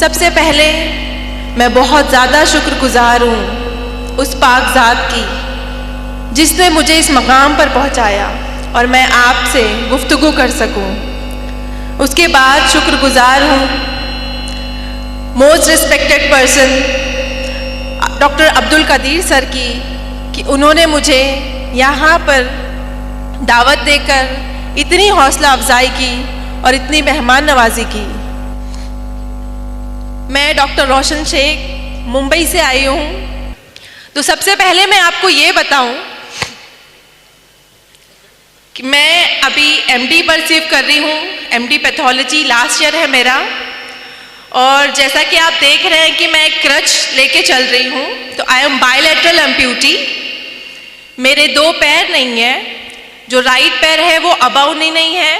सबसे पहले मैं बहुत ज़्यादा शुक्रगुजार हूँ उस पाक ज़ात की जिसने मुझे इस मकाम पर पहुँचाया और मैं आपसे गुफ्तगू कर सकूँ। उसके बाद शुक्रगुजार हूँ most respected person doctor Abdul Qadeer sir की कि उन्होंने मुझे यहाँ पर दावत देकर इतनी हौसला अफजाई की और इतनी मेहमान नवाजी की। मैं डॉक्टर रोशन शेख मुंबई से आई हूँ। तो सबसे पहले मैं आपको ये बताऊँ कि मैं अभी एमडी परसीव कर रही हूँ। एमडी पैथोलॉजी लास्ट ईयर है मेरा, और जैसा कि आप देख रहे हैं कि मैं एक क्रच लेके चल रही हूँ। तो आई एम बायलैटरल एम्प्यूटी। मेरे दो पैर नहीं है, जो राइट पैर है वो अबाउ नहीं है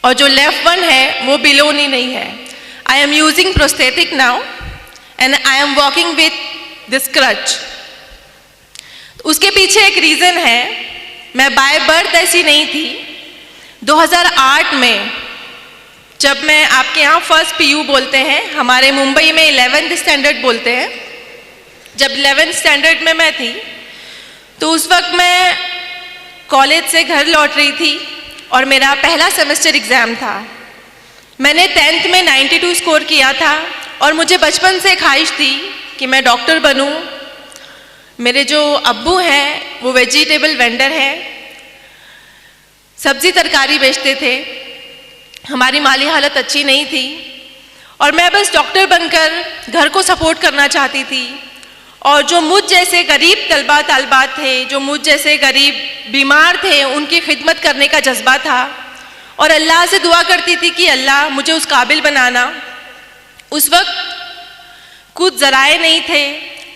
और जो लेफ्ट वन है वो बिलो नहीं है। I am using prosthetic now and I am walking with this crutch. उसके पीछे एक रीज़न है, मैं बाय बर्थ ऐसी नहीं थी। 2008 में जब मैं आपके यहाँ फर्स्ट पीयू बोलते हैं, हमारे मुंबई में 11th स्टैंडर्ड बोलते हैं, जब 11th स्टैंडर्ड में मैं थी तो उस वक्त मैं कॉलेज से घर लौट रही थी और मेरा पहला सेमेस्टर एग्ज़ाम था। मैंने 10th में 92 स्कोर किया था और मुझे बचपन से ख्वाहिश थी कि मैं डॉक्टर बनूं। मेरे जो अब्बू हैं वो वेजिटेबल वेंडर हैं, सब्जी तरकारी बेचते थे। हमारी माली हालत अच्छी नहीं थी और मैं बस डॉक्टर बनकर घर को सपोर्ट करना चाहती थी। और जो मुझ जैसे गरीब तलबा तालबात थे, जो मुझ जैसे गरीब बीमार थे, उनकी खिदमत करने का जज्बा था और अल्लाह से दुआ करती थी कि अल्लाह मुझे उस काबिल बनाना। उस वक्त कुछ ज़राए नहीं थे,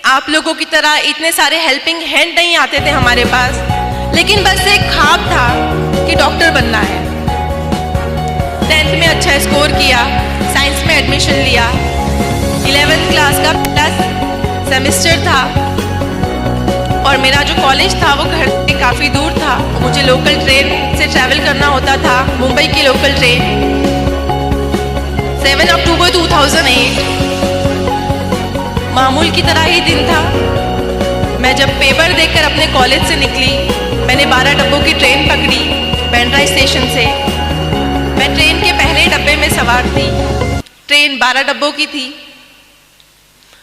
आप लोगों की तरह इतने सारे हेल्पिंग हैंड नहीं आते थे हमारे पास, लेकिन बस एक ख्वाब था कि डॉक्टर बनना है। 10th में अच्छा स्कोर किया, साइंस में एडमिशन लिया। 11th क्लास का पहला सेमेस्टर था और मेरा जो कॉलेज था वो घर से काफ़ी दूर था। मुझे लोकल ट्रेन से ट्रैवल करना होता था, मुंबई की लोकल ट्रेन। 7 अक्टूबर 2008 मामूल की तरह ही दिन था। मैं जब पेपर देकर अपने कॉलेज से निकली, मैंने 12 डब्बों की ट्रेन पकड़ी बैंड्रा स्टेशन से। मैं ट्रेन के पहले डब्बे में सवार थी। ट्रेन 12 डब्बों की थी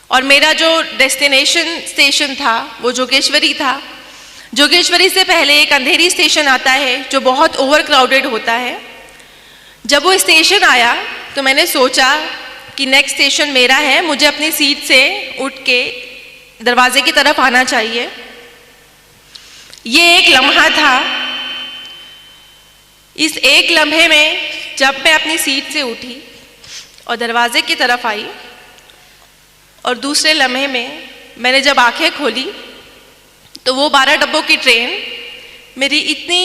और मेरा जो डेस्टिनेशन स्टेशन था वो जोगेश्वरी था। जोगेश्वरी से पहले एक अंधेरी स्टेशन आता है जो बहुत ओवर क्राउडेड होता है। जब वो स्टेशन आया तो मैंने सोचा कि नेक्स्ट स्टेशन मेरा है, मुझे अपनी सीट से उठ के दरवाजे की तरफ आना चाहिए। ये एक लम्हा था। इस एक लम्हे में जब मैं अपनी सीट से उठी और दरवाजे की तरफ आई और दूसरे लम्हे में मैंने जब आंखें खोली तो वो 12 डब्बों की ट्रेन मेरी इतनी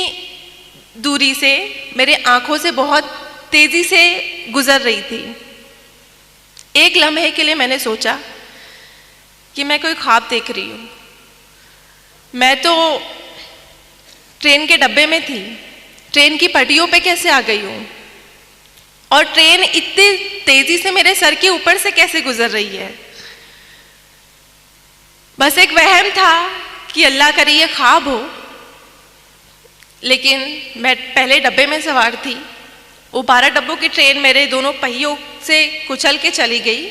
दूरी से, मेरे आंखों से बहुत तेज़ी से गुजर रही थी। एक लम्हे के लिए मैंने सोचा कि मैं कोई ख्वाब देख रही हूँ। मैं तो ट्रेन के डब्बे में थी, ट्रेन की पटरियों पे कैसे आ गई हूँ और ट्रेन इतनी तेज़ी से मेरे सर के ऊपर से कैसे गुजर रही है। बस एक वहम था कि अल्लाह करे ये ख्वाब हो, लेकिन मैं पहले डब्बे में सवार थी। वो 12 डब्बों की ट्रेन मेरे दोनों पहियों से कुचल के चली गई।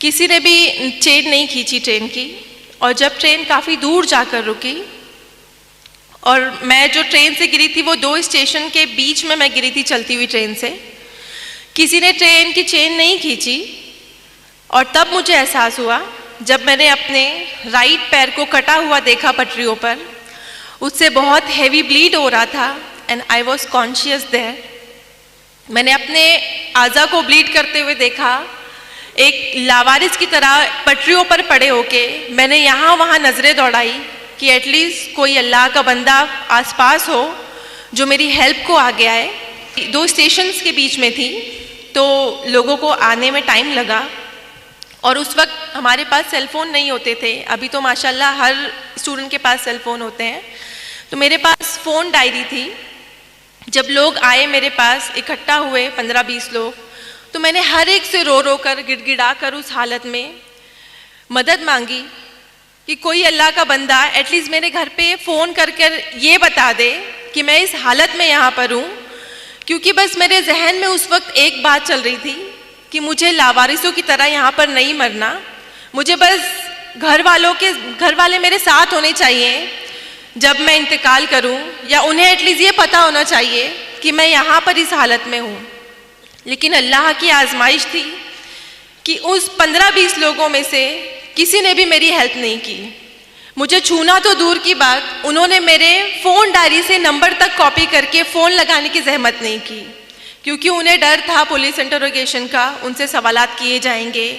किसी ने भी चेन नहीं खींची ट्रेन की और जब ट्रेन काफ़ी दूर जाकर रुकी और मैं जो ट्रेन से गिरी थी वो 2 स्टेशन के बीच में मैं गिरी थी चलती हुई ट्रेन से। किसी ने ट्रेन की चेन नहीं खींची और तब मुझे एहसास हुआ जब मैंने अपने राइट पैर को कटा हुआ देखा पटरियों पर। उससे बहुत हैवी ब्लीड हो रहा था and I was conscious there. मैंने अपने आज़ा को ब्लीड करते हुए देखा, एक लावारिस की तरह पटरियों पर पड़े होके मैंने यहाँ वहाँ नज़रें दौड़ाई कि एटलीस्ट कोई अल्लाह का बंदा आसपास हो जो मेरी हेल्प को आ गया है। 2 स्टेशंस के बीच में थी तो लोगों को आने में टाइम लगा और उस वक्त हमारे पास सेलफ़ोन नहीं होते थे। अभी तो माशाल्लाह हर स्टूडेंट के पास सेलफ़ोन होते हैं। तो मेरे पास फ़ोन डायरी थी। जब लोग आए मेरे पास, इकट्ठा हुए 15-20 लोग, तो मैंने हर एक से रो रो कर गिड़गिड़ा कर उस हालत में मदद मांगी कि कोई अल्लाह का बंदा एटलीस्ट मेरे घर पे फ़ोन कर कर ये बता दे कि मैं इस हालत में यहाँ पर हूँ। क्योंकि बस मेरे जहन में उस वक्त एक बात चल रही थी कि मुझे लावारिसों की तरह यहाँ पर नहीं मरना, मुझे बस घर वाले मेरे साथ होने चाहिए जब मैं इंतकाल करूं, या उन्हें एटलीस्ट ये पता होना चाहिए कि मैं यहाँ पर इस हालत में हूँ। लेकिन अल्लाह की आजमाइश थी कि उस 15-20 लोगों में से किसी ने भी मेरी हेल्प नहीं की। मुझे छूना तो दूर की बात, उन्होंने मेरे फ़ोन डायरी से नंबर तक कॉपी करके फ़ोन लगाने की जहमत नहीं की, क्योंकि उन्हें डर था पुलिस इंटरोगेशन का, उनसे सवालात किए जाएंगे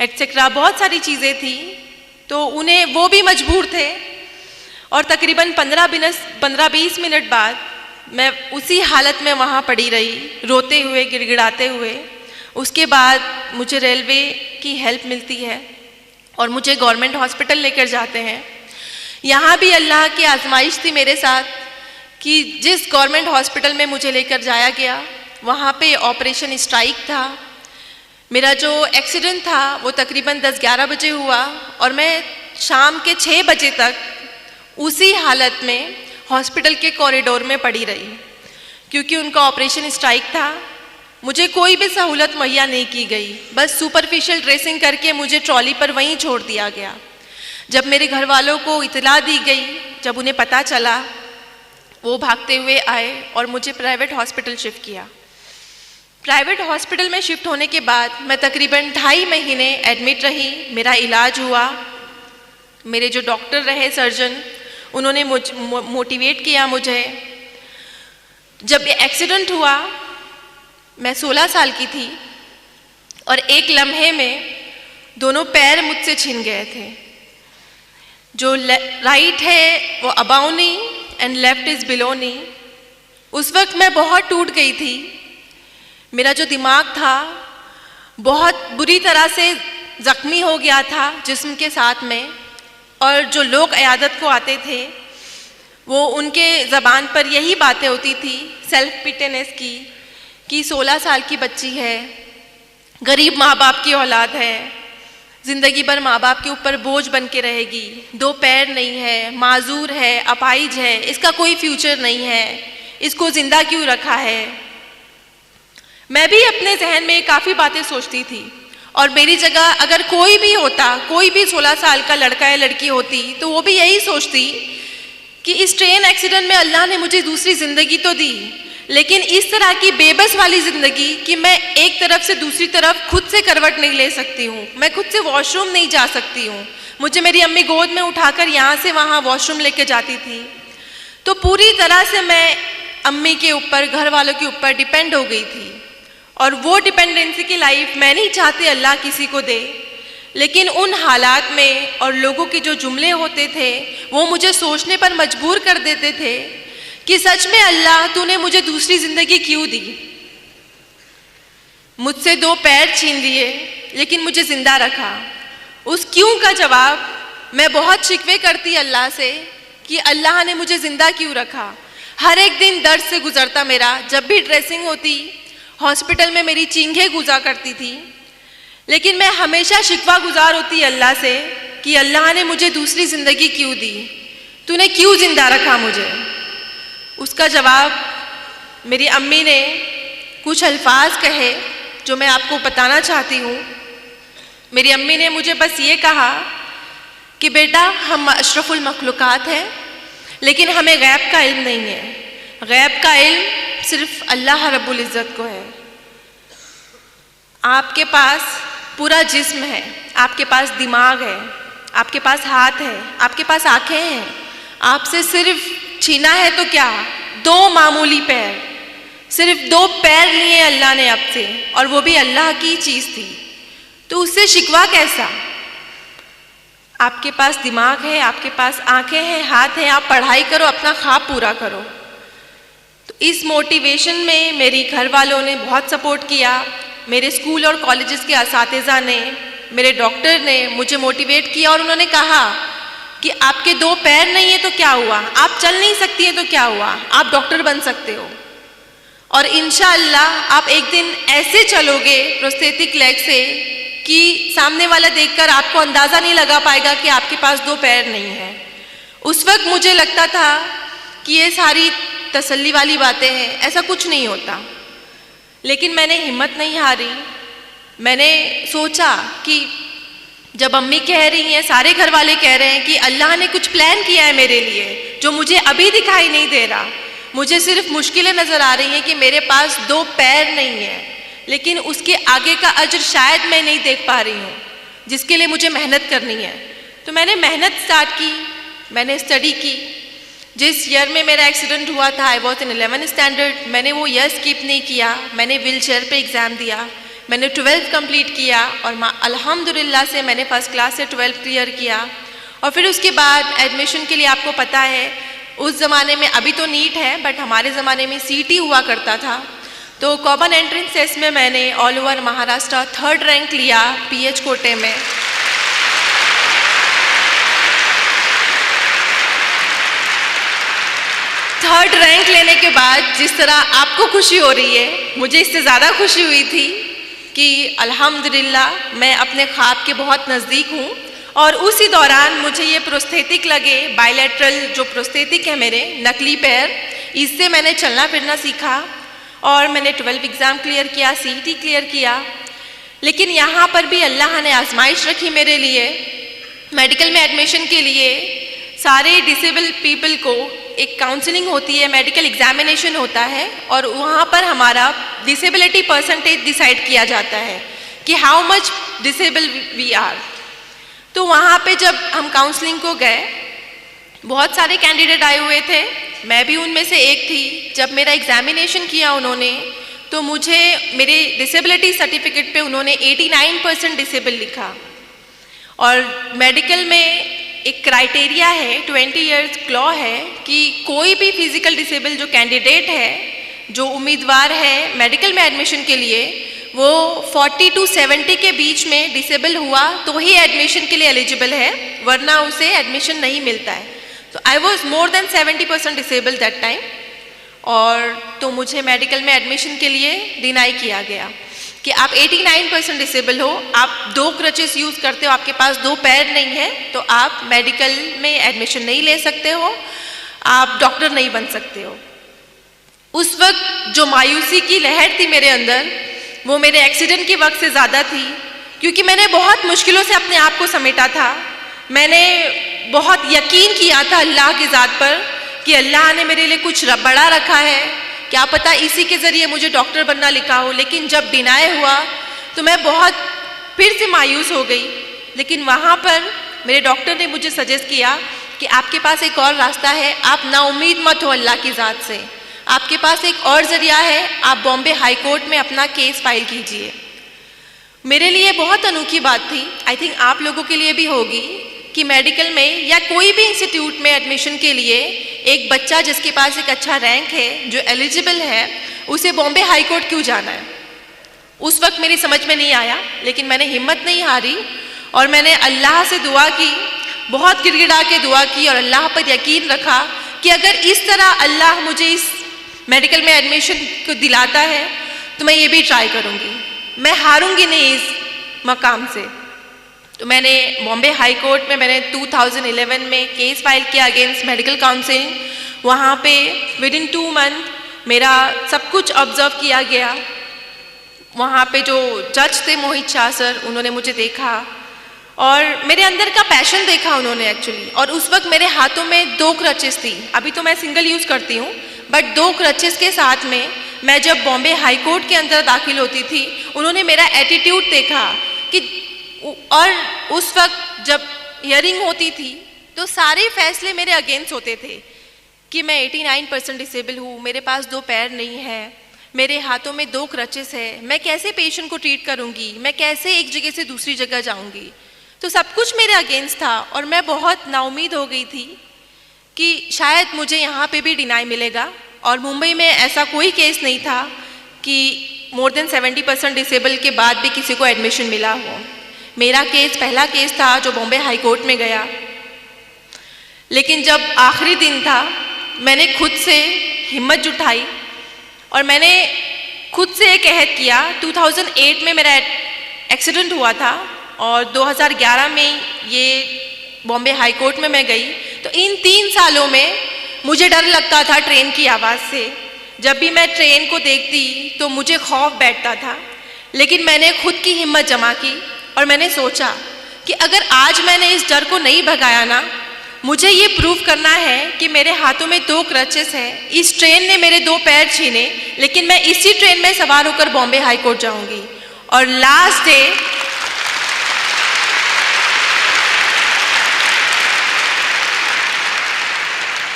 एटसेट्रा, बहुत सारी चीज़ें थी। तो उन्हें वो भी मजबूर थे। और तकरीबन 15-20 मिनट बाद मैं उसी हालत में वहाँ पड़ी रही, रोते हुए गिड़गिड़ाते हुए। उसके बाद मुझे रेलवे की हेल्प मिलती है और मुझे गवर्नमेंट हॉस्पिटल लेकर जाते हैं। यहाँ भी अल्लाह की आजमाइश थी मेरे साथ कि जिस गवर्नमेंट हॉस्पिटल में मुझे लेकर जाया गया वहाँ पे ऑपरेशन स्ट्राइक था। मेरा जो एक्सीडेंट था वो तकरीबन 10-11 बजे हुआ और मैं शाम के 6 बजे तक उसी हालत में हॉस्पिटल के कॉरिडोर में पड़ी रही, क्योंकि उनका ऑपरेशन स्ट्राइक था। मुझे कोई भी सहूलत मुहैया नहीं की गई, बस सुपरफिशियल ड्रेसिंग करके मुझे ट्रॉली पर वहीं छोड़ दिया गया। जब मेरे घर वालों को इतला दी गई, जब उन्हें पता चला, वो भागते हुए आए और मुझे प्राइवेट हॉस्पिटल शिफ्ट किया। प्राइवेट हॉस्पिटल में शिफ्ट होने के बाद मैं तकरीबन 2.5 महीने एडमिट रही। मेरा इलाज हुआ। मेरे जो डॉक्टर रहे, सर्जन, उन्होंने मोटिवेट किया मुझे। जब ये एक्सीडेंट हुआ मैं 16 साल की थी और एक लम्हे में दोनों पैर मुझसे छिन गए थे। जो राइट है वो above knee and left is below knee. उस वक्त मैं बहुत टूट गई थी। मेरा जो दिमाग था बहुत बुरी तरह से ज़ख्मी हो गया था जिस्म के साथ में, और जो लोग इयादत को आते थे वो उनके ज़बान पर यही बातें होती थी सेल्फ पिटीनेस की, कि 16 साल की बच्ची है, गरीब माँ बाप की औलाद है, ज़िंदगी भर माँ बाप के ऊपर बोझ बन के रहेगी, 2 पैर नहीं है, माजूर है, अपाहिज है, इसका कोई फ्यूचर नहीं है, इसको ज़िंदा क्यों रखा है। मैं भी अपने जहन में काफ़ी बातें सोचती थी, और मेरी जगह अगर कोई भी होता, कोई भी 16 साल का लड़का या लड़की होती, तो वो भी यही सोचती कि इस ट्रेन एक्सीडेंट में अल्लाह ने मुझे दूसरी ज़िंदगी तो दी, लेकिन इस तरह की बेबस वाली ज़िंदगी कि मैं एक तरफ से दूसरी तरफ खुद से करवट नहीं ले सकती हूँ, मैं खुद से वॉशरूम नहीं जा सकती हूँ। मुझे मेरी अम्मी गोद में उठाकर यहाँ से वहाँ वॉशरूम लेके जाती थी। तो पूरी तरह से मैं अम्मी के ऊपर, घर वालों के ऊपर डिपेंड हो गई थी, और वो डिपेंडेंसी की लाइफ मैं नहीं चाहती अल्लाह किसी को दे। लेकिन उन हालात में और लोगों के जो जुमले होते थे वो मुझे सोचने पर मजबूर कर देते थे कि सच में अल्लाह तूने मुझे दूसरी ज़िंदगी क्यों दी। मुझसे 2 पैर छीन लिए लेकिन मुझे ज़िंदा रखा। उस क्यों का जवाब मैं बहुत शिकवे करती अल्लाह से कि अल्लाह ने मुझे ज़िंदा क्यों रखा। हर एक दिन दर्द से गुजरता मेरा। जब भी ड्रेसिंग होती हॉस्पिटल में मेरी चींखें गुजा करती थी, लेकिन मैं हमेशा शिकवा गुजार होती अल्लाह से कि अल्लाह ने मुझे दूसरी ज़िंदगी क्यों दी, तूने क्यों ज़िंदा रखा मुझे। उसका जवाब मेरी अम्मी ने कुछ अल्फाज कहे जो मैं आपको बताना चाहती हूँ। मेरी अम्मी ने मुझे बस ये कहा कि बेटा हम अशरफुल मखलूक़ात हैं, लेकिन हमें गैब का इल्म नहीं है। गैब का इल्म सिर्फ अल्लाह रब्बुल इज़्ज़त को है। आपके पास पूरा जिस्म है, आपके पास दिमाग है, आपके पास हाथ है, आपके पास आँखें हैं, आपसे सिर्फ छीना है तो क्या 2 मामूली पैर, सिर्फ 2 पैर लिए अल्लाह ने आपसे, और वो भी अल्लाह की चीज़ थी, तो उससे शिकवा कैसा। आपके पास दिमाग है, आपके पास आँखें हैं, हाथ हैं, आप पढ़ाई करो, अपना ख्वाब पूरा करो। तो इस मोटिवेशन में मेरी घर वालों ने बहुत सपोर्ट किया। मेरे स्कूल और कॉलेजेस के असातिज़ा ने, मेरे डॉक्टर ने मुझे मोटिवेट किया, और उन्होंने कहा कि आपके 2 पैर नहीं है तो क्या हुआ, आप चल नहीं सकती हैं तो क्या हुआ, आप डॉक्टर बन सकते हो। और इंशाअल्लाह आप एक दिन ऐसे चलोगे प्रोस्थेटिक लेग से कि सामने वाला देखकर आपको अंदाज़ा नहीं लगा पाएगा कि आपके पास 2 पैर नहीं है। उस वक्त मुझे लगता था कि ये सारी तसल्ली वाली बातें हैं, ऐसा कुछ नहीं होता। लेकिन मैंने हिम्मत नहीं हारी। मैंने सोचा कि जब अम्मी कह रही हैं, सारे घर वाले कह रहे हैं कि अल्लाह ने कुछ प्लान किया है मेरे लिए जो मुझे अभी दिखाई नहीं दे रहा, मुझे सिर्फ मुश्किलें नज़र आ रही हैं कि मेरे पास 2 पैर नहीं है, लेकिन उसके आगे का अजर शायद मैं नहीं देख पा रही हूँ, जिसके लिए मुझे मेहनत करनी है। तो मैंने मेहनत स्टार्ट की, मैंने स्टडी की। जिस ईयर में मेरा एक्सीडेंट हुआ था, I was in 11th standard, मैंने वो ईयर स्किप नहीं किया। मैंने व्हील चेयर पे एग्ज़ाम दिया, मैंने 12th कंप्लीट किया और अल्हम्दुलिल्लाह से मैंने फर्स्ट क्लास से 12th क्लियर किया। और फिर उसके बाद एडमिशन के लिए आपको पता है उस ज़माने में, अभी तो नीट है बट हमारे ज़माने में सीटी हुआ करता था। तो कॉमन एंट्रेंस टेस्ट में मैंने all over Maharashtra 3rd rank लिया पीएच कोटे में। थर्ड रैंक लेने के बाद जिस तरह आपको खुशी हो रही है, मुझे इससे ज़्यादा खुशी हुई थी कि अल्हम्दुलिल्लाह मैं अपने ख्वाब के बहुत नज़दीक हूँ। और उसी दौरान मुझे ये प्रोस्थेटिक लगे, बायलैटरल जो प्रोस्थेटिक है मेरे नकली पैर, इससे मैंने चलना फिरना सीखा और मैंने 12th एग्ज़ाम क्लियर किया, सीईटी क्लियर किया। लेकिन यहाँ पर भी अल्लाह ने आजमाइश रखी मेरे लिए। मेडिकल में एडमिशन के लिए सारे डिसेबल पीपल को एक काउंसलिंग होती है, मेडिकल एग्जामिनेशन होता है और वहाँ पर हमारा डिसेबिलिटी परसेंटेज डिसाइड किया जाता है कि how much disable we are. तो वहाँ पे जब हम काउंसलिंग को गए, बहुत सारे कैंडिडेट आए हुए थे, मैं भी उनमें से एक थी। जब मेरा एग्जामिनेशन किया उन्होंने, तो मुझे मेरे डिसेबिलिटी सर्टिफिकेट पे उन्होंने 89% डिसेबल लिखा। और मेडिकल में एक क्राइटेरिया है, 20 ईयर्स क्लॉ है कि कोई भी फिजिकल डिसेबल जो कैंडिडेट है, जो उम्मीदवार है मेडिकल में एडमिशन के लिए, वो 40 to 70 के बीच में डिसेबल हुआ तो ही एडमिशन के लिए एलिजिबल है, वरना उसे एडमिशन नहीं मिलता है। तो I was more than 70% disable that time. और तो मुझे मेडिकल में एडमिशन के लिए डिनाई किया गया कि आप 89% डिसेबल हो, आप 2 क्रचेस यूज़ करते हो, आपके पास 2 पैर नहीं है, तो आप मेडिकल में एडमिशन नहीं ले सकते हो, आप डॉक्टर नहीं बन सकते हो। उस वक्त जो मायूसी की लहर थी मेरे अंदर, वो मेरे एक्सीडेंट के वक्त से ज़्यादा थी, क्योंकि मैंने बहुत मुश्किलों से अपने आप को समेटा था। मैंने बहुत यकीन किया था अल्लाह की ज़ात पर कि अल्लाह ने मेरे लिए कुछ बड़ा रखा है, क्या पता इसी के ज़रिए मुझे डॉक्टर बनना लिखा हो। लेकिन जब डिनाई हुआ तो मैं बहुत फिर से मायूस हो गई। लेकिन वहाँ पर मेरे डॉक्टर ने मुझे सजेस्ट किया कि आपके पास एक और रास्ता है, आप नाउम्मीद मत हो अल्लाह की ज़ात से, आपके पास एक और ज़रिया है, आप बॉम्बे हाई कोर्ट में अपना केस फाइल कीजिए। मेरे लिए बहुत अनोखी बात थी, आई थिंक आप लोगों के लिए भी होगी, कि मेडिकल में या कोई भी इंस्टीट्यूट में एडमिशन के लिए एक बच्चा जिसके पास एक अच्छा रैंक है, जो एलिजिबल है, उसे बॉम्बे हाई कोर्ट क्यों जाना है। उस वक्त मेरी समझ में नहीं आया, लेकिन मैंने हिम्मत नहीं हारी और मैंने अल्लाह से दुआ की, बहुत गिड़गिड़ा के दुआ की और अल्लाह पर यकीन रखा कि अगर इस तरह अल्लाह मुझे इस मेडिकल में एडमिशन को दिलाता है तो मैं ये भी ट्राई करूँगी, मैं हारूंगी नहीं इस मकाम से। तो मैंने बॉम्बे हाई कोर्ट में मैंने 2011 में केस फाइल किया अगेंस्ट मेडिकल काउंसिल। वहाँ पे विदिन 2 मंथ मेरा सब कुछ ऑब्जर्व किया गया। वहाँ पे जो जज थे मोहित शाह सर, उन्होंने मुझे देखा और मेरे अंदर का पैशन देखा उन्होंने एक्चुअली। और उस वक्त मेरे हाथों में 2 क्रचेस थी, अभी तो मैं सिंगल यूज़ करती हूँ, बट 2 क्रचेस के साथ में मैं जब बॉम्बे हाई कोर्ट के अंदर दाखिल होती थी, उन्होंने मेरा एटीट्यूड देखा कि, और उस वक्त जब हियरिंग होती थी तो सारे फैसले मेरे अगेंस्ट होते थे कि मैं 89% डिसेबल हूँ, मेरे पास 2 पैर नहीं है, मेरे हाथों में 2 क्रचेस है, मैं कैसे पेशेंट को ट्रीट करूँगी, मैं कैसे एक जगह से दूसरी जगह जाऊँगी। तो सब कुछ मेरे अगेंस्ट था और मैं बहुत नाउमीद हो गई थी कि शायद मुझे यहाँ पे भी डिनाई मिलेगा। और मुंबई में ऐसा कोई केस नहीं था कि मोर देन 70% डिसेबल के बाद भी किसी को एडमिशन मिला हो। मेरा केस पहला केस था जो बॉम्बे हाई कोर्ट में गया। लेकिन जब आखिरी दिन था, मैंने खुद से हिम्मत जुटाई और मैंने खुद से एक अहद किया। 2008 में मेरा एक्सीडेंट हुआ था और 2011 में ये बॉम्बे हाई कोर्ट में मैं गई। तो इन 3 सालों में मुझे डर लगता था ट्रेन की आवाज़ से। जब भी मैं ट्रेन को देखती तो मुझे खौफ बैठता था, लेकिन मैंने खुद की हिम्मत जमा की और मैंने सोचा कि अगर आज मैंने इस डर को नहीं भगाया ना, मुझे ये प्रूव करना है कि मेरे हाथों में 2 क्रचेस हैं। इस ट्रेन ने मेरे 2 पैर छीने, लेकिन मैं इसी ट्रेन में सवार होकर बॉम्बे हाई कोर्ट जाऊंगी। और लास्ट डे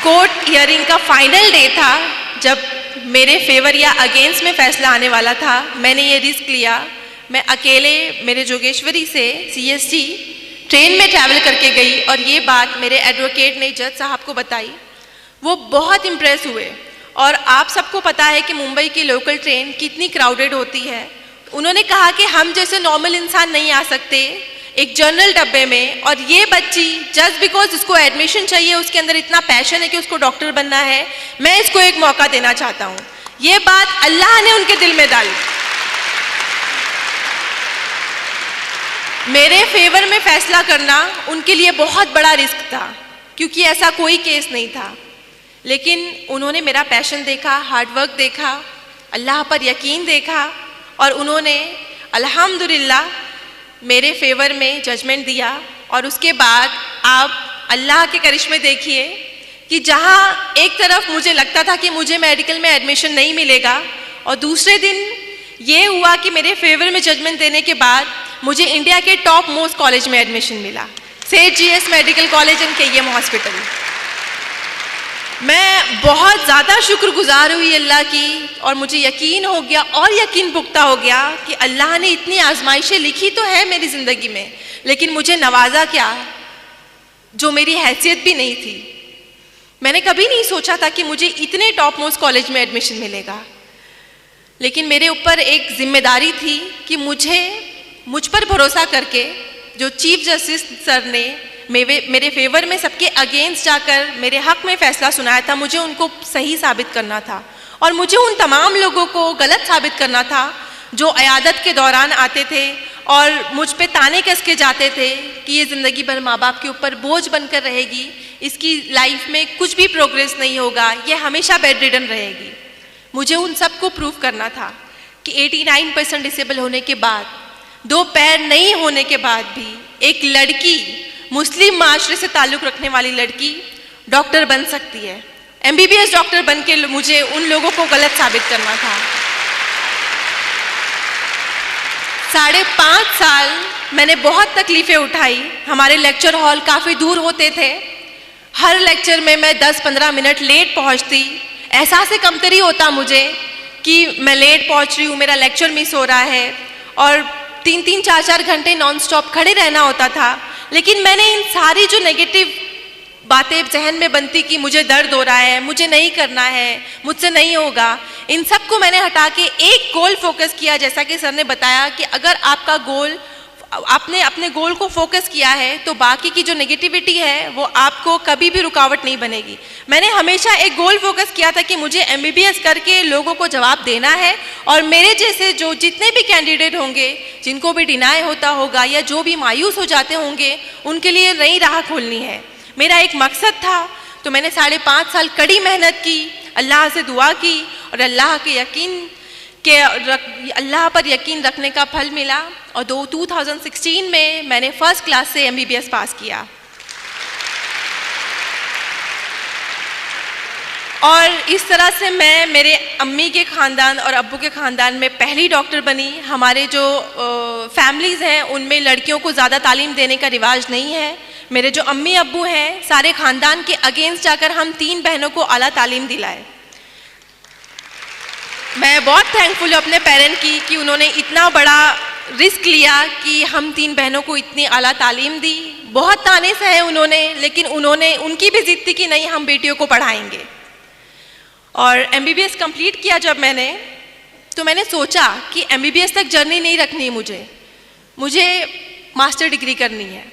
कोर्ट हियरिंग का फाइनल डे था, जब मेरे फेवर या अगेंस्ट में फैसला आने वाला था। मैंने ये रिस्क लिया। मैं अकेले मेरे जोगेश्वरी से CST ट्रेन में ट्रैवल करके गई और ये बात मेरे एडवोकेट ने जज साहब को बताई। वो बहुत इम्प्रेस हुए। और आप सबको पता है कि मुंबई की लोकल ट्रेन कितनी क्राउडेड होती है। उन्होंने कहा कि हम जैसे नॉर्मल इंसान नहीं आ सकते एक जनरल डब्बे में, और ये बच्ची जस्ट बिकॉज उसको एडमिशन चाहिए, उसके अंदर इतना पैशन है कि उसको डॉक्टर बनना है, मैं इसको एक मौका देना चाहता हूँ। ये बात अल्लाह ने उनके दिल में डाली। मेरे फेवर में फैसला करना उनके लिए बहुत बड़ा रिस्क था, क्योंकि ऐसा कोई केस नहीं था। लेकिन उन्होंने मेरा पैशन देखा, हार्डवर्क देखा, अल्लाह पर यकीन देखा, और उन्होंने अल्हम्दुलिल्लाह मेरे फेवर में जजमेंट दिया। और उसके बाद आप अल्लाह के करिश्मे देखिए कि जहाँ एक तरफ मुझे लगता था कि मुझे मेडिकल में एडमिशन नहीं मिलेगा, और दूसरे दिन ये हुआ कि मेरे फेवर में जजमेंट देने के बाद मुझे इंडिया के टॉप मोस्ट कॉलेज में एडमिशन मिला, सेठ GS medical college and KEM hospital. मैं बहुत ज़्यादा शुक्रगुजार हुई अल्लाह की, और मुझे यकीन हो गया और यकीन पुख्ता हो गया कि अल्लाह ने इतनी आजमाइशें लिखी तो है मेरी ज़िंदगी में, लेकिन मुझे नवाजा क्या, जो मेरी हैसियत भी नहीं थी। मैंने कभी नहीं सोचा था कि मुझे इतने टॉप मोस्ट कॉलेज में एडमिशन मिलेगा, लेकिन मेरे ऊपर एक जिम्मेदारी थी कि मुझ पर भरोसा करके जो चीफ जस्टिस सर ने मेरे फेवर में सबके अगेंस्ट जाकर मेरे हक में फैसला सुनाया था, मुझे उनको सही साबित करना था। और मुझे उन तमाम लोगों को गलत साबित करना था जो अयादत के दौरान आते थे और मुझ पे ताने कस के जाते थे कि ये ज़िंदगी भर माँ बाप के ऊपर बोझ बनकर रहेगी, इसकी लाइफ में कुछ भी प्रोग्रेस नहीं होगा, ये हमेशा बेड रिडन रहेगी। मुझे उन सबको प्रूव करना था कि 89% डिसेबल होने के बाद, 2 पैर नहीं होने के बाद भी एक लड़की, मुस्लिम माशरे से ताल्लुक़ रखने वाली लड़की डॉक्टर बन सकती है। MBBS डॉक्टर बन के मुझे उन लोगों को गलत साबित करना था। 5.5 साल मैंने बहुत तकलीफ़ें उठाई। हमारे लेक्चर हॉल काफ़ी दूर होते थे। हर लेक्चर में मैं 10-15 मिनट लेट पहुंचती। एहसास कमतरी होता मुझे कि मैं लेट पहुंच रही हूँ, मेरा लेक्चर मिस हो रहा है, और 3-3, 4-4 घंटे नॉन स्टॉप खड़े रहना होता था। लेकिन मैंने इन सारी जो नेगेटिव बातें जहन में बनती कि मुझे दर्द हो रहा है, मुझे नहीं करना है, मुझसे नहीं होगा, इन सब को मैंने हटा के एक गोल फोकस किया। जैसा कि सर ने बताया कि अगर आपका गोल, आपने अपने गोल को फोकस किया है तो बाकी की जो नेगेटिविटी है वो आपको कभी भी रुकावट नहीं बनेगी। मैंने हमेशा एक गोल फोकस किया था कि मुझे MBBS करके लोगों को जवाब देना है, और मेरे जैसे जो जितने भी कैंडिडेट होंगे, जिनको भी डिनाई होता होगा या जो भी मायूस हो जाते होंगे, उनके लिए नई राह खोलनी है। मेरा एक मकसद था। तो मैंने 5.5 साल कड़ी मेहनत की, अल्लाह से दुआ की, और अल्लाह पर यकीन रखने का फल मिला। और 2016 में मैंने फर्स्ट क्लास से MBBS पास किया। और इस तरह से मैं मेरे अम्मी के ख़ानदान और अब्बू के ख़ानदान में पहली डॉक्टर बनी। हमारे जो फैमिलीज़ हैं उनमें लड़कियों को ज़्यादा तालीम देने का रिवाज नहीं है। मेरे जो अम्मी अब्बू हैं, सारे ख़ानदान के अगेंस्ट जाकर हम 3 बहनों को आला तालीम दिलाए। मैं बहुत थैंकफुल हूँ अपने पेरेंट की कि उन्होंने इतना बड़ा रिस्क लिया कि हम 3 बहनों को इतनी आला तालीम दी। बहुत ताने सहे उन्होंने, लेकिन उनकी भी जिद थी कि नहीं, हम बेटियों को पढ़ाएंगे। और MBBS कंप्लीट किया जब मैंने, तो मैंने सोचा कि MBBS तक जर्नी नहीं रखनी है, मुझे मास्टर डिग्री करनी है।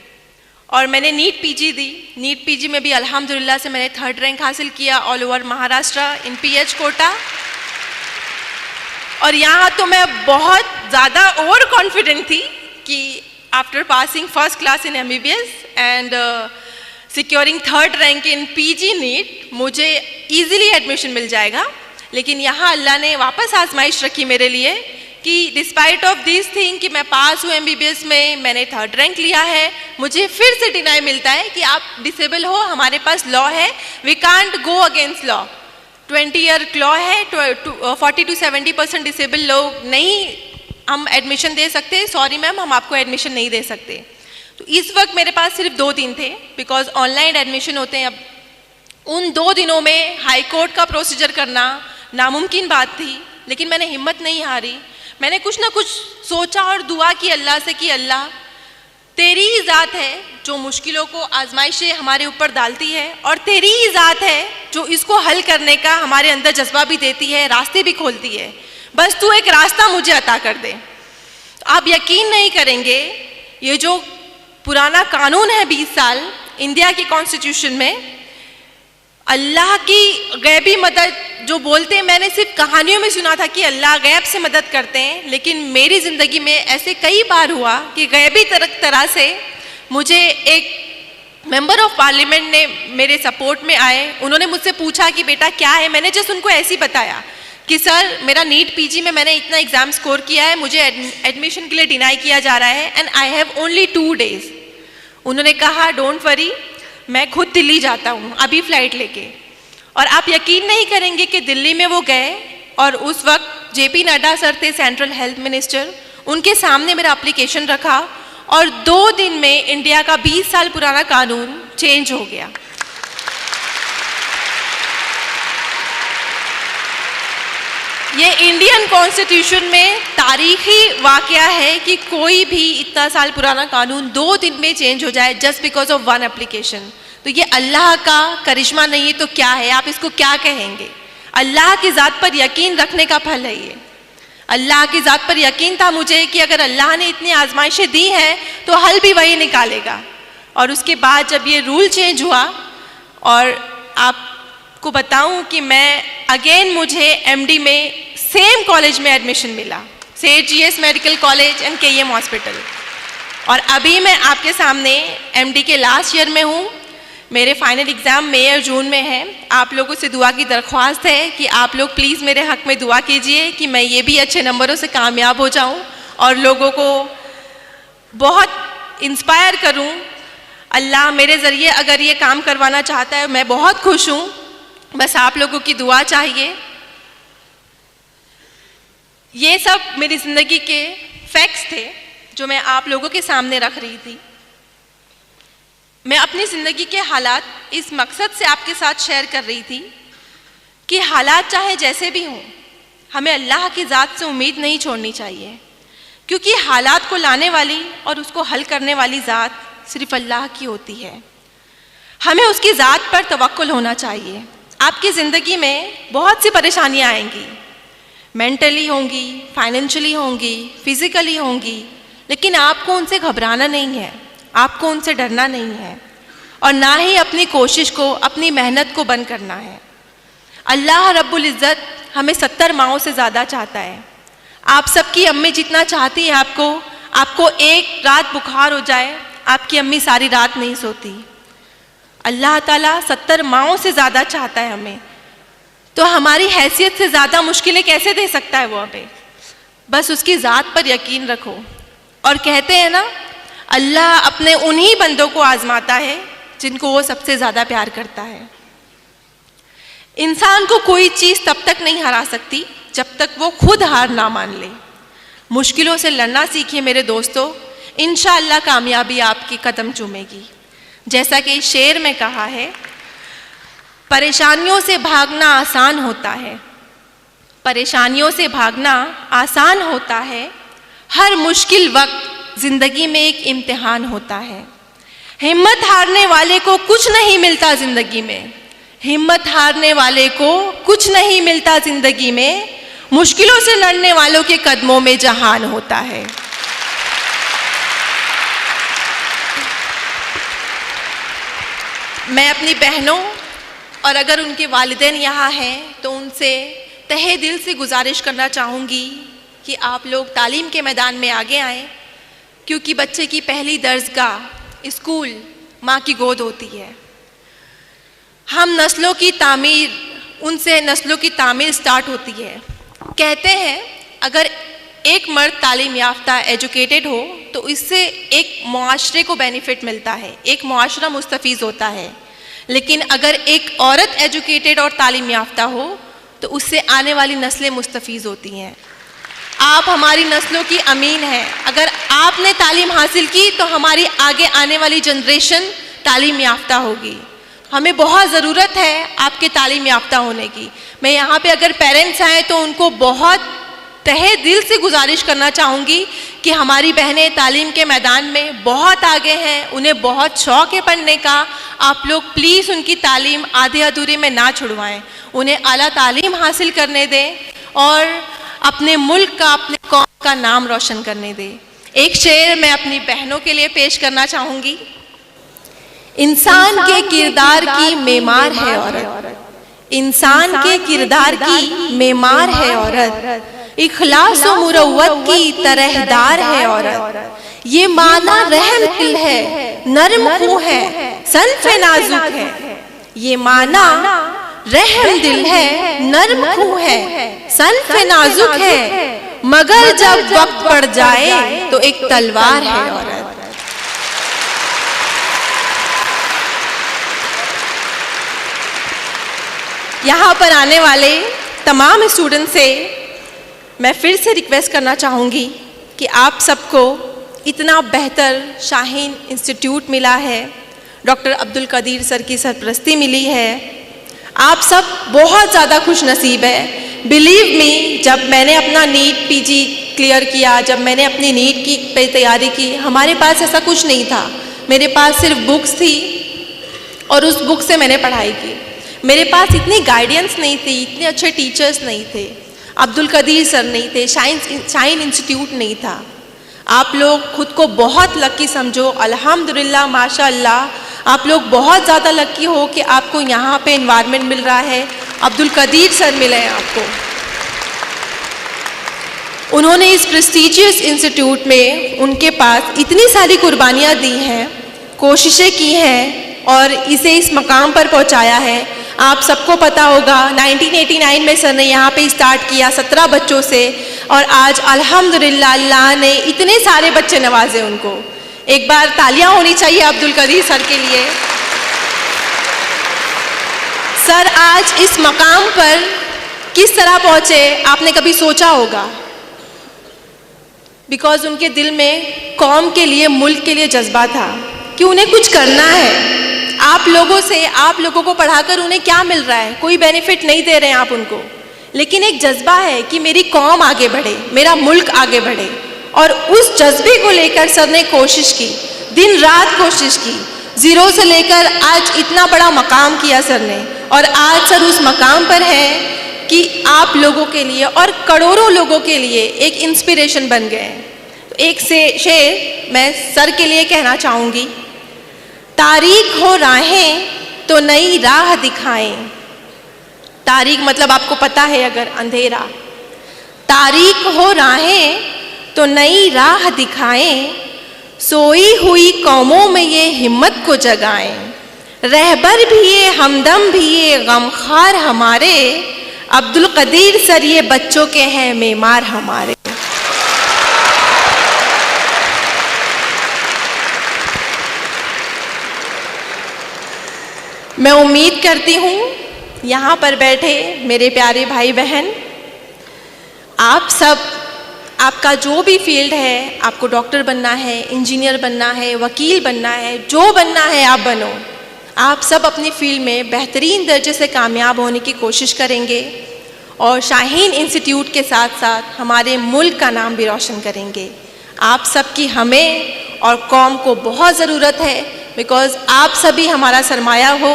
और मैंने नीट PG दी। नीट PG में भी अल्हम्दुलिल्लाह से मैंने 3rd रैंक हासिल किया ऑल ओवर महाराष्ट्र इन PH कोटा। और यहाँ तो मैं बहुत ज़्यादा ओवर कॉन्फिडेंट थी कि after passing first class in MBBS and securing 3rd rank in PG NEET मुझे ईजिली एडमिशन मिल जाएगा। लेकिन यहाँ अल्लाह ने वापस आजमाइश रखी मेरे लिए कि डिस्पाइट ऑफ दिस थिंग कि मैं पास हूँ MBBS में, मैंने 3rd रैंक लिया है, मुझे फिर से डिनाई मिलता है कि आप डिसेबल हो, हमारे पास लॉ है, we can't go against law. 20 year law है, 40 to 70% डिसेबल लोग नहीं हम एडमिशन दे सकते, सॉरी मैम हम आपको एडमिशन नहीं दे सकते। तो इस वक्त मेरे पास सिर्फ 2 दिन थे, बिकॉज ऑनलाइन एडमिशन होते हैं। अब उन 2 दिनों में हाई कोर्ट का प्रोसीजर करना नामुमकिन बात थी, लेकिन मैंने हिम्मत नहीं हारी। मैंने कुछ ना कुछ सोचा और दुआ की अल्लाह से कि अल्लाह तेरी ही ज़ात है जो मुश्किलों को आजमाइशें हमारे ऊपर डालती है, और तेरी ही ज़ात है जो इसको हल करने का हमारे अंदर जज्बा भी देती है, रास्ते भी खोलती है। बस तू एक रास्ता मुझे अता कर दे। आप यकीन नहीं करेंगे, ये जो पुराना कानून है 20 साल इंडिया की कॉन्स्टिट्यूशन में, अल्लाह की गैबी मदद जो बोलते हैं, मैंने सिर्फ कहानियों में सुना था कि अल्लाह गैब से मदद करते हैं, लेकिन मेरी ज़िंदगी में ऐसे कई बार हुआ कि गैबी तरह से मुझे एक मेंबर ऑफ पार्लियामेंट ने मेरे सपोर्ट में आए। उन्होंने मुझसे पूछा कि बेटा क्या है, मैंने जस्ट उनको ऐसे ही बताया कि सर मेरा नीट PG में मैंने इतना एग्ज़ाम स्कोर किया है, मुझे एडमिशन के लिए डिनाई किया जा रहा है and I have only 2 days। उन्होंने कहा डोंट वरी, मैं खुद दिल्ली जाता हूँ अभी फ्लाइट लेके। और आप यकीन नहीं करेंगे कि दिल्ली में वो गए और उस वक्त JP नड्डा सर थे सेंट्रल हेल्थ मिनिस्टर, उनके सामने मेरा एप्लीकेशन रखा और 2 दिन में इंडिया का 20 साल पुराना कानून चेंज हो गया। ये इंडियन कॉन्स्टिट्यूशन में तारीखी वाकया है कि कोई भी इतना साल पुराना कानून 2 दिन में चेंज हो जाए जस्ट बिकॉज ऑफ 1 एप्लीकेशन। तो ये अल्लाह का करिश्मा नहीं है तो क्या है, आप इसको क्या कहेंगे? अल्लाह की ज़ात पर यकीन रखने का फल है ये। अल्लाह की ज़ात पर यकीन था मुझे कि अगर अल्लाह ने इतनी आजमाइशें दी हैं तो हल भी वही निकालेगा। और उसके बाद जब ये रूल चेंज हुआ, और आपको बताऊं कि मैं अगेन मुझे MD में सेम कॉलेज में एडमिशन मिला, सेठ GS medical college and KEM hospital. और अभी मैं आपके सामने MD के लास्ट ईयर में हूँ। मेरे फाइनल एग्ज़ाम मई और जून में है। आप लोगों से दुआ की दरख्वास्त है कि आप लोग प्लीज़ मेरे हक़ में दुआ कीजिए कि मैं ये भी अच्छे नंबरों से कामयाब हो जाऊँ और लोगों को बहुत इंस्पायर करूँ। अल्लाह मेरे ज़रिए अगर ये काम करवाना चाहता है, मैं बहुत खुश हूँ, बस आप लोगों की दुआ चाहिए। ये सब मेरी ज़िंदगी के फैक्ट्स थे जो मैं आप लोगों के सामने रख रही थी। मैं अपनी ज़िंदगी के हालात इस मकसद से आपके साथ शेयर कर रही थी कि हालात चाहे जैसे भी हों, हमें अल्लाह की ज़ात से उम्मीद नहीं छोड़नी चाहिए, क्योंकि हालात को लाने वाली और उसको हल करने वाली ज़ात सिर्फ अल्लाह की होती है। हमें उसकी ज़ात पर तवक्कुल होना चाहिए। आपकी ज़िंदगी में बहुत सी परेशानियाँ आएंगी, मेंटली होंगी, फाइनेंशियली होंगी, फिज़िकली होंगी, लेकिन आपको उनसे घबराना नहीं है, आपको उनसे डरना नहीं है, और ना ही अपनी कोशिश को, अपनी मेहनत को बंद करना है। अल्लाह रब्बुल इज़्ज़त हमें 70 माओं से ज़्यादा चाहता है। आप सबकी अम्मी जितना चाहती हैं आपको एक रात बुखार हो जाए, आपकी अम्मी सारी रात नहीं सोती। अल्लाह ताला 70 माओं से ज़्यादा चाहता है हमें, तो हमारी हैसियत से ज़्यादा मुश्किलें कैसे दे सकता है वो हमें? बस उसकी ज़ात पर यकीन रखो। और कहते हैं ना, अल्लाह अपने उन्हीं बंदों को आजमाता है जिनको वो सबसे ज़्यादा प्यार करता है। इंसान को कोई चीज़ तब तक नहीं हरा सकती जब तक वो खुद हार ना मान ले। मुश्किलों से लड़ना सीखिए मेरे दोस्तों, इंशाअल्लाह कामयाबी आपकी कदम चूमेगी। जैसा कि शेर में कहा है, परेशानियों से भागना आसान होता है, परेशानियों से भागना आसान होता है, हर मुश्किल वक्त ज़िंदगी में एक इम्तिहान होता है। हिम्मत हारने वाले को कुछ नहीं मिलता ज़िंदगी में, हिम्मत हारने वाले को कुछ नहीं मिलता ज़िंदगी में, मुश्किलों से लड़ने वालों के कदमों में जहान होता है। मैं अपनी बहनों और अगर उनके वालिदैन यहाँ हैं तो उनसे तहे दिल से गुजारिश करना चाहूँगी कि आप लोग तालीम के मैदान में आगे आएँ, क्योंकि बच्चे की पहली दर्जगाह स्कूल माँ की गोद होती है। हम नस्लों की तामीर, उनसे नस्लों की तामीर स्टार्ट होती है। कहते हैं अगर एक मर्द तालीम याफ्ता एजुकेटेड हो तो इससे एक मुआशरे को बेनिफिट मिलता है, एक मुआशरा मुस्तफ़ीज़ होता है। लेकिन अगर एक औरत एजुकेटेड और तालीम याफ्ता हो तो उससे आने वाली नस्लें मुस्तफ़ीज़ होती हैं। आप हमारी नस्लों की अमीन हैं। अगर आपने तालीम हासिल की तो हमारी आगे आने वाली जनरेशन तालीम याफ्ता होगी। हमें बहुत ज़रूरत है आपके तालीम याफ्ता होने की। मैं यहाँ पे अगर पेरेंट्स आए तो उनको बहुत तहे दिल से गुजारिश करना चाहूँगी कि हमारी बहनें तालीम के मैदान में बहुत आगे हैं, उन्हें बहुत शौक़ है पढ़ने का। आप लोग प्लीज़ उनकी तालीम आधे अधूरे में ना छुड़वाएं, उन्हें आला तालीम हासिल करने दें और अपने मुल्क का, अपने कौम का नाम रोशन करने दें। एक शेर मैं अपनी बहनों के लिए पेश करना चाहूँगी। इंसान के किरदार की मेमार है औरत, इंसान के किरदार की मेमार है औरत, इखलास व मुरव्वत की तरहदार है औरत। ये माना रहम दिल है, नर्म खूं है, सन्फ़ नाजुक है। ये माना रहम दिल है, नर्म खूं है, सन्फ़ नाजुक है, मगर जब वक्त पड़ जाए तो एक तलवार है औरत। यहाँ पर आने वाले तमाम स्टूडेंट से मैं फिर से रिक्वेस्ट करना चाहूँगी कि आप सबको इतना बेहतर शाहीन इंस्टीट्यूट मिला है, डॉक्टर अब्दुल कदीर सर की सरपरस्ती मिली है। आप सब बहुत ज़्यादा खुश नसीब है। बिलीव मी, जब मैंने अपना नीट पीजी क्लियर किया, जब मैंने अपनी नीट की पे तैयारी की, हमारे पास ऐसा कुछ नहीं था। मेरे पास सिर्फ बुक्स थी और उस बुक से मैंने पढ़ाई की। मेरे पास इतनी गाइडेंस नहीं थी, इतने अच्छे टीचर्स नहीं थे, अब्दुल कदीर सर नहीं थे, शाहीन इंस्टीट्यूट नहीं था। आप लोग खुद को बहुत लकी समझो। अल्हम्दुलिल्लाह, माशाअल्लाह, आप लोग बहुत ज़्यादा लकी हो कि आपको यहाँ पे इन्वायरमेंट मिल रहा है। अब्दुल कदीर सर मिले हैं आपको। उन्होंने इस प्रेस्टीजियस इंस्टीट्यूट में उनके पास इतनी सारी कुर्बानियाँ दी हैं, कोशिशें की हैं और इसे इस मकाम पर पहुँचाया है। आप सबको पता होगा 1989 में सर ने यहाँ पे स्टार्ट किया 17 बच्चों से और आज अल्हम्दुलिल्लाह अल्लाह ने इतने सारे बच्चे नवाजे उनको। एक बार तालियां होनी चाहिए अब्दुल कदीर सर के लिए। सर आज इस मकाम पर किस तरह पहुँचे आपने कभी सोचा होगा? बिकॉज उनके दिल में कौम के लिए, मुल्क के लिए जज्बा था कि उन्हें कुछ करना है। आप लोगों से, आप लोगों को पढ़ाकर उन्हें क्या मिल रहा है? कोई बेनिफिट नहीं दे रहे हैं आप उनको, लेकिन एक जज्बा है कि मेरी कौम आगे बढ़े, मेरा मुल्क आगे बढ़े। और उस जज्बे को लेकर सर ने कोशिश की, दिन रात कोशिश की, ज़ीरो से लेकर आज इतना बड़ा मकाम किया सर ने। और आज सर उस मकाम पर है कि आप लोगों के लिए और करोड़ों लोगों के लिए एक इंस्पिरेशन बन गए हैं। तो एक से शेर मैं सर के लिए कहना चाहूँगी। तारीख हो राहें तो नई राह दिखाएं। तारीख मतलब आपको पता है, अगर अंधेरा, तारीख हो राहें तो नई राह दिखाएं, सोई हुई कौमों में ये हिम्मत को जगाएं। रहबर भी ये, हमदम भी ये, गमखार हमारे, अब्दुल कदीर सर ये बच्चों के हैं मेमार हमारे। मैं उम्मीद करती हूँ यहाँ पर बैठे मेरे प्यारे भाई बहन, आप सब, आपका जो भी फील्ड है, आपको डॉक्टर बनना है, इंजीनियर बनना है, वकील बनना है, जो बनना है आप बनो। आप सब अपनी फील्ड में बेहतरीन दर्जे से कामयाब होने की कोशिश करेंगे और शाहीन इंस्टीट्यूट के साथ साथ हमारे मुल्क का नाम भी रोशन करेंगे। आप सबकी हमें और कौम को बहुत ज़रूरत है, बिकॉज़ आप सभी हमारा सरमाया हो।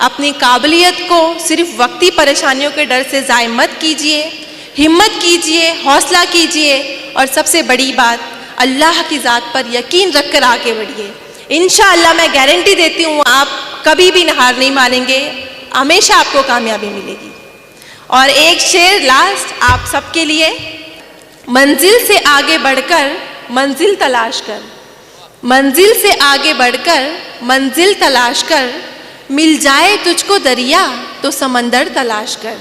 अपनी काबिलियत को सिर्फ वक्ती परेशानियों के डर से ज़ाय मत कीजिए, हिम्मत कीजिए, हौसला कीजिए और सबसे बड़ी बात, अल्लाह की ज़ात पर यकीन रख कर आगे बढ़िए। इंशाअल्लाह मैं गारंटी देती हूँ आप कभी भी हार नहीं मानेंगे, हमेशा आपको कामयाबी मिलेगी। और एक शेर लास्ट आप सबके लिए। मंजिल से आगे बढ़कर मंजिल तलाश कर, मंजिल से आगे बढ़कर मंजिल तलाश कर, मिल जाए तुझको दरिया तो समंदर तलाश कर।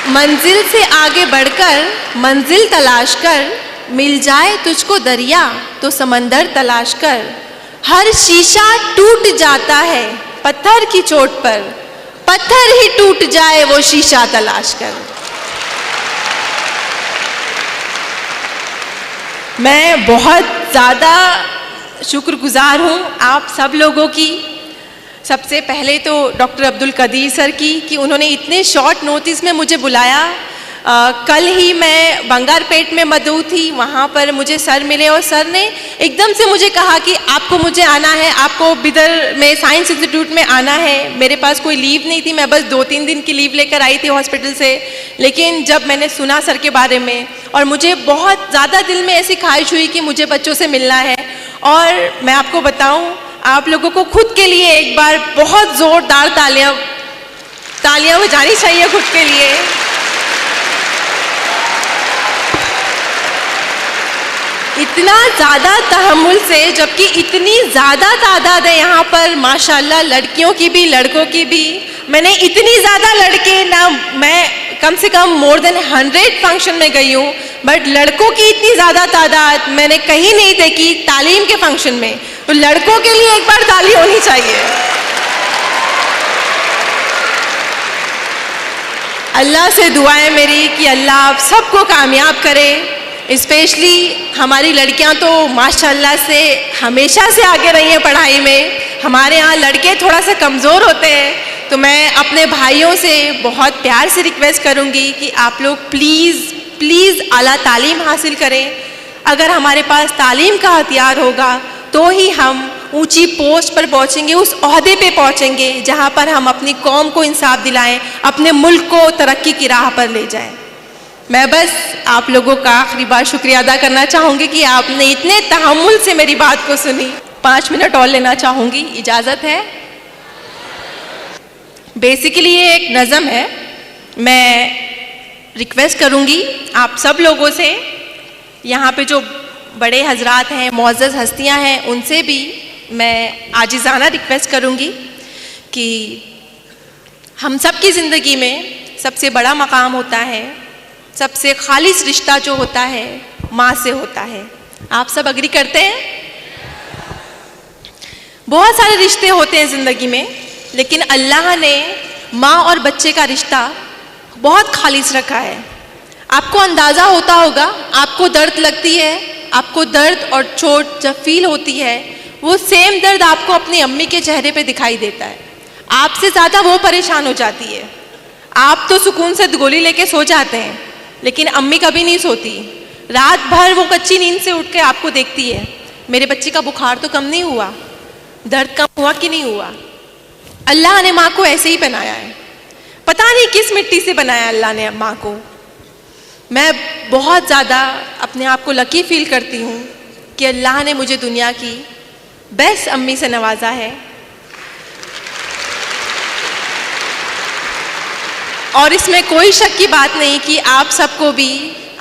मंजिल से आगे बढ़कर मंजिल तलाश कर, मिल जाए तुझको दरिया तो समंदर तलाश कर। हर शीशा टूट जाता है पत्थर की चोट पर, पत्थर ही टूट जाए वो शीशा तलाश कर। मैं बहुत ज़्यादा शुक्रगुजार हूँ आप सब लोगों की। सबसे पहले तो डॉक्टर अब्दुल कदीर सर की कि उन्होंने इतने शॉर्ट नोटिस में मुझे बुलाया। कल ही मैं बंगारपेट में मौजूद थी, वहाँ पर मुझे सर मिले और सर ने एकदम से मुझे कहा कि आपको मुझे आना है, आपको बिदर में साइंस इंस्टीट्यूट में आना है। मेरे पास कोई लीव नहीं थी, मैं बस 2-3 दिन की लीव लेकर आई थी हॉस्पिटल से। लेकिन जब मैंने सुना सर के बारे में और मुझे बहुत ज़्यादा दिल में ऐसी ख्वाहिश हुई कि मुझे बच्चों से मिलना है। और मैं आपको बताऊँ, आप लोगों को खुद के लिए एक बार बहुत ज़ोरदार तालियां बजानी चाहिए खुद के लिए। इतना ज़्यादा तहम्मुल से, जबकि इतनी ज़्यादा तादाद है यहाँ पर माशाल्लाह, लड़कियों की भी लड़कों की भी। मैंने इतनी ज़्यादा लड़के ना, मैं कम से कम मोर देन 100 फंक्शन में गई हूँ, बट लड़कों की इतनी ज़्यादा तादाद मैंने कहीं नहीं देखी तालीम के फंक्शन में। तो लड़कों के लिए एक बार ताली होनी चाहिए। अल्लाह से दुआ है मेरी कि अल्लाह आप सबको कामयाब करे। स्पेशली हमारी लड़कियां तो माशाल्लाह से हमेशा से आगे रही हैं पढ़ाई में। हमारे यहाँ लड़के थोड़ा सा कमज़ोर होते हैं, तो मैं अपने भाइयों से बहुत प्यार से रिक्वेस्ट करूँगी कि आप लोग प्लीज़ आला तालीम हासिल करें। अगर हमारे पास तालीम का हथियार होगा तो ही हम ऊंची पोस्ट पर पहुँचेंगे, उस ओहदे पे पहुँचेंगे जहाँ पर हम अपनी कौम को इंसाफ दिलाएं, अपने मुल्क को तरक्की की राह पर ले जाएं। मैं बस आप लोगों का आखिरी बार शुक्रिया अदा करना चाहूँगी कि आपने इतने तहम्मुल से मेरी बात को सुनी। 5 मिनट और लेना चाहूँगी, इजाज़त है? बेसिकली ये एक नज़म है। मैं रिक्वेस्ट करूँगी आप सब लोगों से, यहाँ पे जो बड़े हजरात हैं, मुअज़्ज़ज़ हस्तियाँ हैं, उनसे भी मैं आजिज़ाना रिक्वेस्ट करूँगी कि हम सब की ज़िंदगी में सबसे बड़ा मकाम होता है, सबसे खालिस रिश्ता जो होता है माँ से होता है। आप सब अग्री करते हैं? बहुत सारे रिश्ते होते हैं ज़िंदगी में, लेकिन अल्लाह ने माँ और बच्चे का रिश्ता बहुत खालिस रखा है। आपको अंदाज़ा होता होगा, आपको दर्द लगती है, आपको दर्द और चोट जब फील होती है, वो सेम दर्द आपको अपनी अम्मी के चेहरे पे दिखाई देता है। आपसे ज़्यादा वो परेशान हो जाती है। आप तो सुकून से गोली लेके सो जाते हैं, लेकिन अम्मी कभी नहीं सोती। रात भर वो कच्ची नींद से उठ के आपको देखती है, मेरे बच्चे का बुखार तो कम नहीं हुआ, दर्द कम हुआ कि नहीं हुआ। अल्लाह ने माँ को ऐसे ही बनाया है, पता नहीं किस मिट्टी से बनाया अल्लाह ने माँ को। मैं बहुत ज़्यादा अपने आप को लकी फील करती हूँ कि अल्लाह ने मुझे दुनिया की बेस्ट अम्मी से नवाजा है। और इसमें कोई शक की बात नहीं कि आप सबको भी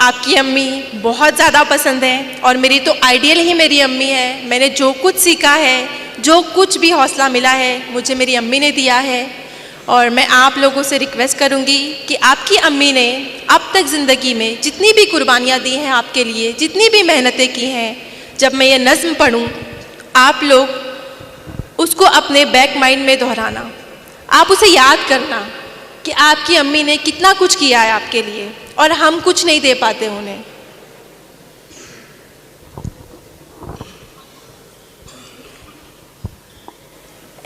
आपकी अम्मी बहुत ज़्यादा पसंद है, और मेरी तो आइडियल ही मेरी अम्मी है। मैंने जो कुछ सीखा है, जो कुछ भी हौसला मिला है, मुझे मेरी अम्मी ने दिया है। और मैं आप लोगों से रिक्वेस्ट करूंगी कि आपकी अम्मी ने अब तक ज़िंदगी में जितनी भी कुर्बानियाँ दी हैं आपके लिए, जितनी भी मेहनतें की हैं, जब मैं ये नज़्म पढ़ूँ आप लोग उसको अपने बैक माइंड में दोहराना, आप उसे याद करना कि आपकी अम्मी ने कितना कुछ किया है आपके लिए और हम कुछ नहीं दे पाते उन्हें।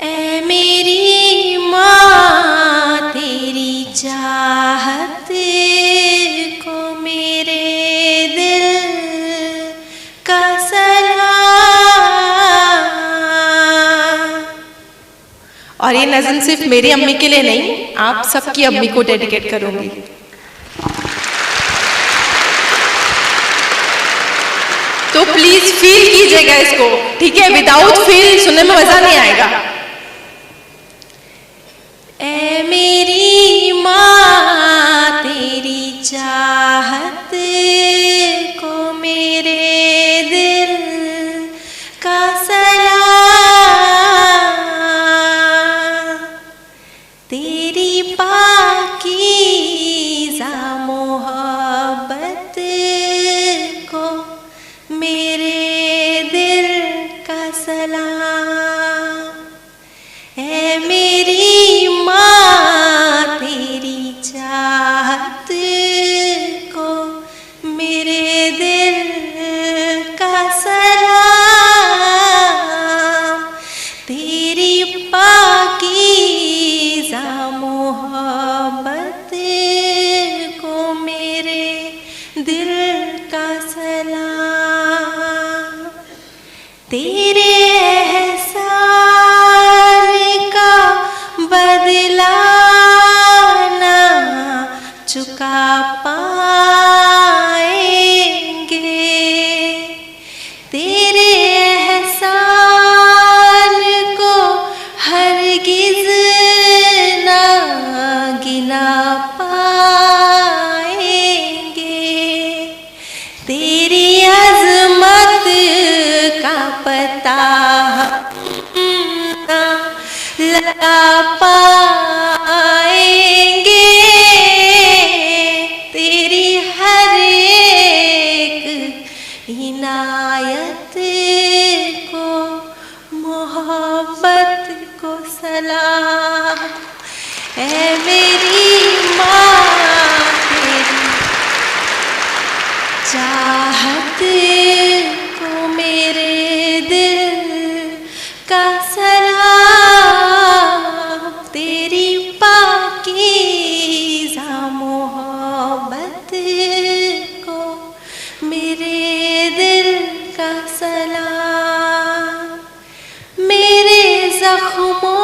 ऐ मेरी माँ तेरी चाहत को मेरे दिल का सलाम। और ये नज़्म सिर्फ मेरी अम्मी के लिए नहीं, आप सबकी अम्मी को डेडिकेट करूंगी। तो प्लीज फील कीजिएगा इसको, ठीक है? विदाउट फील सुनने में मजा नहीं आएगा। पाकीज़ा मोहब्बत को मेरे दिल का सलाम। तेरे एहसान का बदला ना चुका पाएंगे, तेरे एहसान को हरगिज़ ना गिना पाएंगे। तेरी अज़मत का पता ना लगा पाएंगे, तेरी हर एक इनायत को मोहब्बत को सलाम। ऐ मेरी माँ तेरी चाहत को मेरे दिल का सलाम। तेरी पाकीज़ा मोहब्बत को मेरे दिल का सलाम। मेरे ज़ख्मों